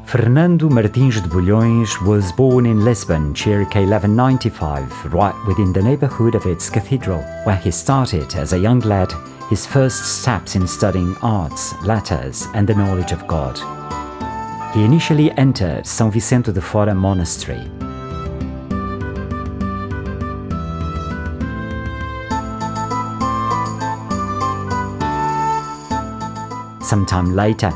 Fernando Martins de Bulhões was born in Lisbon circa 1195, right within the neighbourhood of its cathedral, where he started, as a young lad, his first steps in studying arts, letters and the knowledge of God. He initially entered São Vicente de Fora monastery. Sometime later,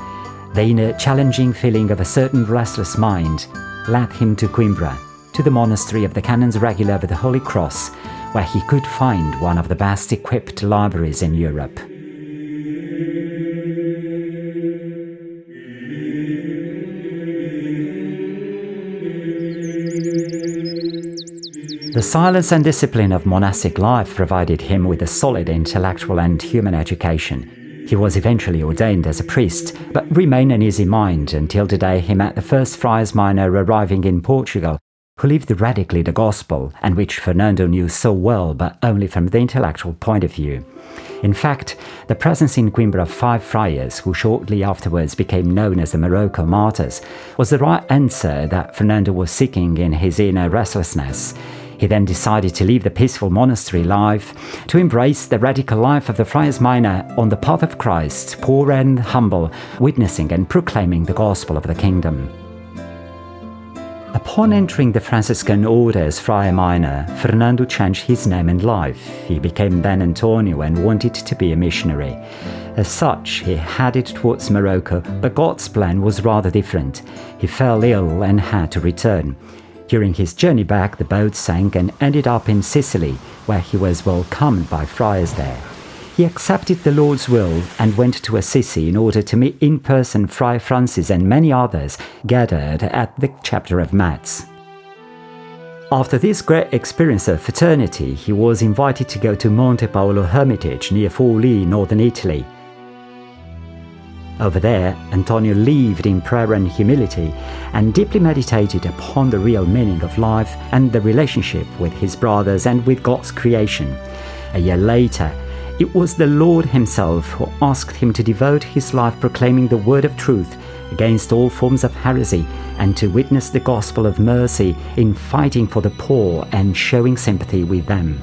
the inner challenging feeling of a certain restless mind led him to Coimbra, to the monastery of the Canons Regular of the Holy Cross, where he could find one of the best equipped libraries in Europe. The silence and discipline of monastic life provided him with a solid intellectual and human education. He was eventually ordained as a priest, but remained an easy mind until the day he met the first friars minor arriving in Portugal, who lived radically the gospel, and which Fernando knew so well, but only from the intellectual point of view. In fact, the presence in Coimbra of 5 friars, who shortly afterwards became known as the Morocco Martyrs, was the right answer that Fernando was seeking in his inner restlessness. He then decided to leave the peaceful monastery life to embrace the radical life of the friars minor on the path of Christ, poor and humble, witnessing and proclaiming the gospel of the kingdom. Upon entering the Franciscan order as friar minor, Fernando changed his name and life. He became then António and wanted to be a missionary. As such, he headed towards Morocco, but God's plan was rather different. He fell ill and had to return. During his journey back, the boat sank and ended up in Sicily, where he was welcomed by friars there. He accepted the Lord's will and went to Assisi in order to meet in person Friar Francis and many others gathered at the chapter of Metz. After this great experience of fraternity, he was invited to go to Monte Paolo Hermitage near Forlì, northern Italy. Over there, Antonio lived in prayer and humility and deeply meditated upon the real meaning of life and the relationship with his brothers and with God's creation. A year later, it was the Lord himself who asked him to devote his life proclaiming the word of truth against all forms of heresy and to witness the gospel of mercy in fighting for the poor and showing sympathy with them.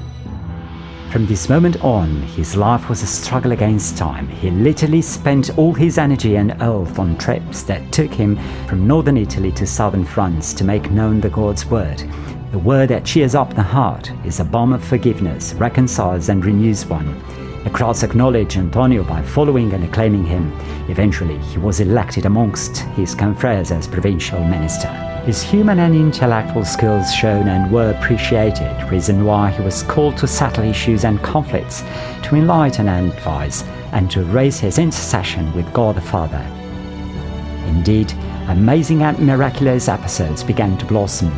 From this moment on, his life was a struggle against time. He literally spent all his energy and health on trips that took him from northern Italy to southern France to make known the God's word. The word that cheers up the heart is a balm of forgiveness, reconciles and renews one. The crowds acknowledged Antonio by following and acclaiming him. Eventually, he was elected amongst his confreres as provincial minister. His human and intellectual skills shown and were appreciated, reason why he was called to settle issues and conflicts, to enlighten and advise, and to raise his intercession with God the Father. Indeed, amazing and miraculous episodes began to blossom.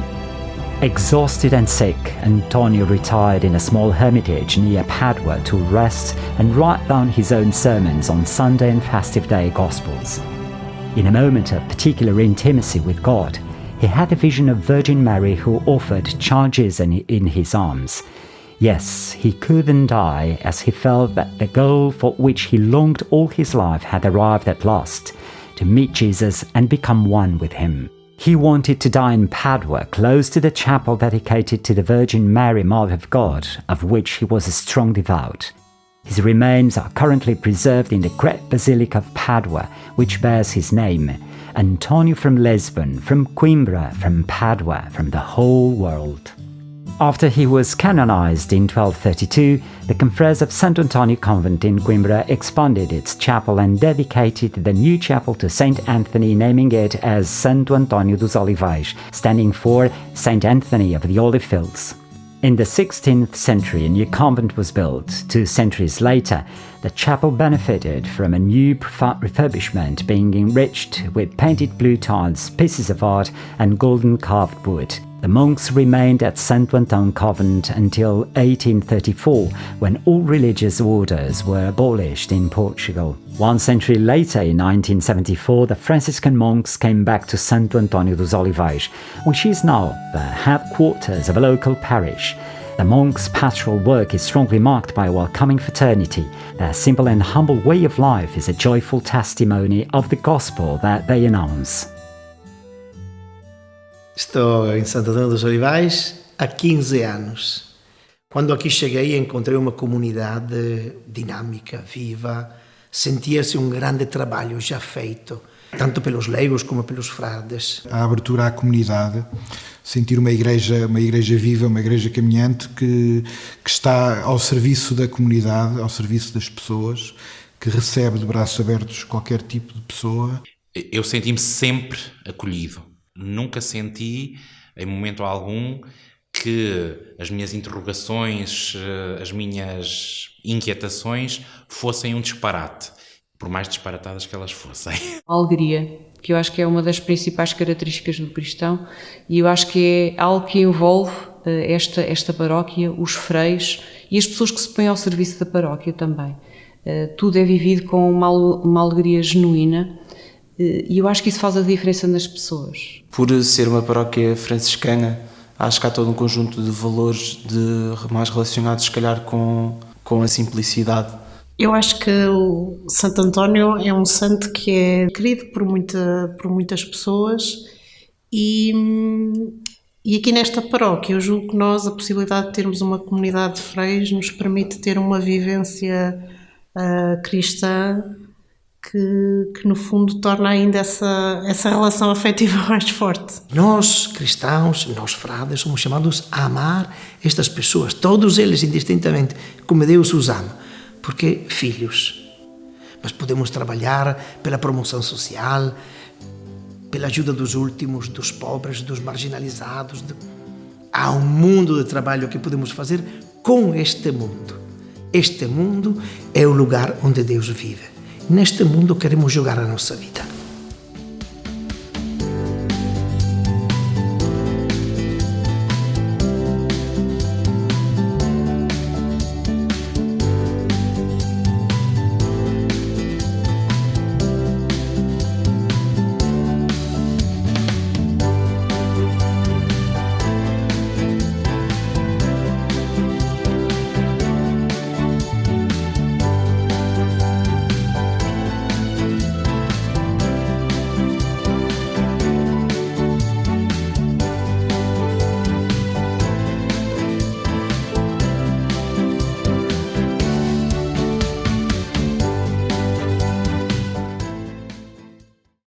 Exhausted and sick, Antonio retired in a small hermitage near Padua to rest and write down his own sermons on Sunday and festive day Gospels. In a moment of particular intimacy with God, he had a vision of Virgin Mary who offered child Jesus in his arms. Yes, he couldn't die, as he felt that the goal for which he longed all his life had arrived at last, to meet Jesus and become one with him. He wanted to die in Padua, close to the chapel dedicated to the Virgin Mary, Mother of God, of which he was a strong devout. His remains are currently preserved in the great Basilica of Padua, which bears his name. Antonio from Lisbon, from Coimbra, from Padua, from the whole world. After he was canonized in 1232, the confreres of Santo António convent in Coimbra expanded its chapel and dedicated the new chapel to Saint Anthony, naming it as Santo António dos Olivais, standing for Saint Anthony of the Olive Fields. In the 16th century, a new convent was built. 2 centuries later, the chapel benefited from a new profound refurbishment, being enriched with painted blue tiles, pieces of art, and golden carved wood. The monks remained at Santo António convent until 1834, when all religious orders were abolished in Portugal. 1 century later, in 1974, the Franciscan monks came back to Santo António dos Olivais, which is now the headquarters of a local parish. The monks' pastoral work is strongly marked by a welcoming fraternity. Their simple and humble way of life is a joyful testimony of the gospel that they announce. Estou em Santo António dos Olivais há 15 anos. Quando aqui cheguei, encontrei uma comunidade dinâmica, viva. Sentia-se um grande trabalho já feito, tanto pelos leigos como pelos frades. A abertura à comunidade, sentir uma igreja viva, uma igreja caminhante que está ao serviço da comunidade, ao serviço das pessoas, que recebe de braços abertos qualquer tipo de pessoa. Eu senti-me sempre acolhido. Nunca senti, em momento algum, que as minhas interrogações, as minhas inquietações fossem um disparate, por mais disparatadas que elas fossem. A alegria, que eu acho que é uma das principais características do cristão, e eu acho que é algo que envolve esta paróquia, os freis e as pessoas que se põem ao serviço da paróquia também. Tudo é vivido com uma alegria genuína, e eu acho que isso faz a diferença nas pessoas. Por ser uma paróquia franciscana, acho que há todo um conjunto de valores mais relacionados, se calhar, com a simplicidade. Eu acho que o Santo António é um santo que é querido por muitas pessoas e aqui nesta paróquia eu julgo que nós, a possibilidade de termos uma comunidade de freis nos permite ter uma vivência cristã que no fundo torna ainda essa relação afetiva mais forte. Nós, cristãos, nós frades, somos chamados a amar estas pessoas, todos eles indistintamente, como Deus os ama, porque filhos. Mas podemos trabalhar pela promoção social, pela ajuda dos últimos, dos pobres, dos marginalizados. Há um mundo de trabalho que podemos fazer com este mundo. Este mundo é o lugar onde Deus vive. Neste mundo queremos jogar a nossa vida.